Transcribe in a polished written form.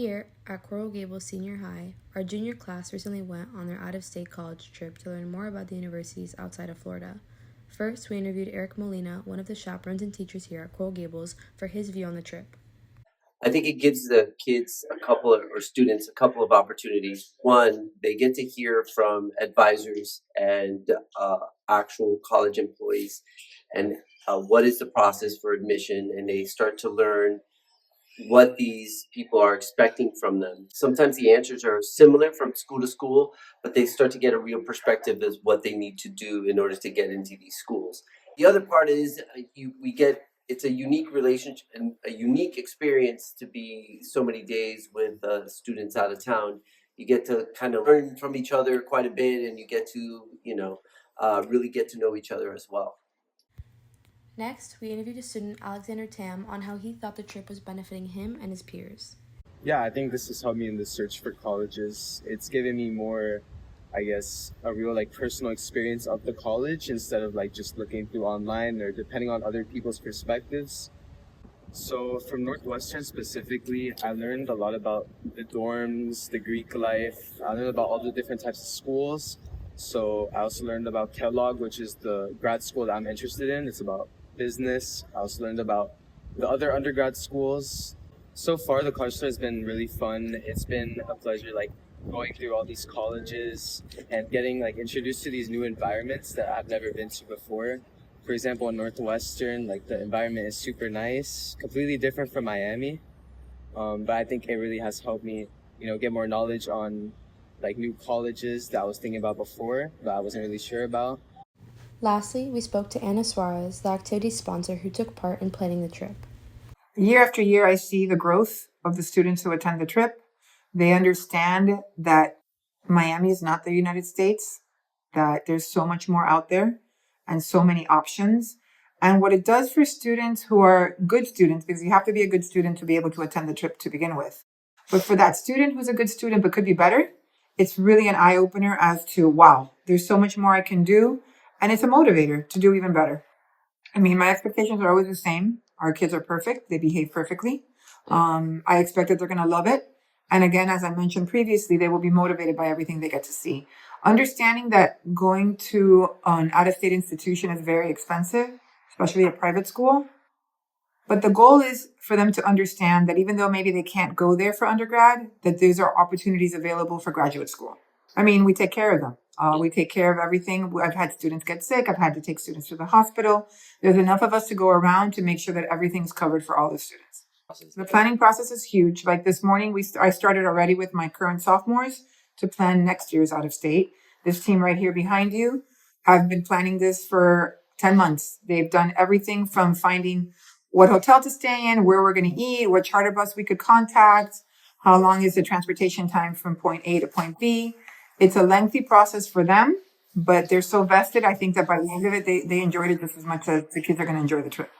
Here at Coral Gables Senior High, our junior class recently went on their out-of-state college trip to learn more about the universities outside of Florida. First, we interviewed Eric Molina, one of the chaperones and teachers here at Coral Gables, for his view on the trip. I think it gives the kids or students a couple of opportunities. One, they get to hear from advisors and actual college employees and what is the process for admission, and they start to learn what these people are expecting from them. Sometimes the answers are similar from school to school, but they start to get a real perspective as what they need to do in order to get into these schools. The other part is we get it's a unique relationship and a unique experience to be so many days with students out of town. You get to kind of learn from each other quite a bit, and you get to really get to know each other as well. Next, we interviewed a student, Alexander Tam, on how he thought the trip was benefiting him and his peers. Yeah, I think this has helped me in the search for colleges. It's given me more, I guess, a real personal experience of the college instead of just looking through online or depending on other people's perspectives. So from Northwestern specifically, I learned a lot about the dorms, the Greek life. I learned about all the different types of schools. So I also learned about Kellogg, which is the grad school that I'm interested in. It's about business. I also learned about the other undergrad schools. So far, the college tour has been really fun. It's been a pleasure, going through all these colleges and getting introduced to these new environments that I've never been to before. For example, in Northwestern, the environment is super nice, completely different from Miami. But I think it really has helped me, get more knowledge on new colleges that I was thinking about before, but I wasn't really sure about. Lastly, we spoke to Anna Suarez, the activity sponsor who took part in planning the trip. Year after year, I see the growth of the students who attend the trip. They understand that Miami is not the United States, that there's so much more out there and so many options. And what it does for students who are good students, because you have to be a good student to be able to attend the trip to begin with. But for that student who's a good student but could be better, it's really an eye opener as to, wow, there's so much more I can do. And it's a motivator to do even better. I mean, my expectations are always the same. Our kids are perfect. They behave perfectly. I expect that they're going to love it. And again, as I mentioned previously, they will be motivated by everything they get to see. Understanding that going to an out-of-state institution is very expensive, especially a private school. But the goal is for them to understand that even though maybe they can't go there for undergrad, that these are opportunities available for graduate school. I mean, we take care of them. We take care of everything. I've had students get sick. I've had to take students to the hospital. There's enough of us to go around to make sure that everything's covered for all the students. The planning process is huge. Like this morning, I started already with my current sophomores to plan next year's out of state. This team right here behind you, I've been planning this for 10 months. They've done everything from finding what hotel to stay in, where we're going to eat, what charter bus we could contact, how long is the transportation time from point A to point B. It's a lengthy process for them, but they're so vested. I think that by the end of it, they enjoyed it just as much as the kids are going to enjoy the trip.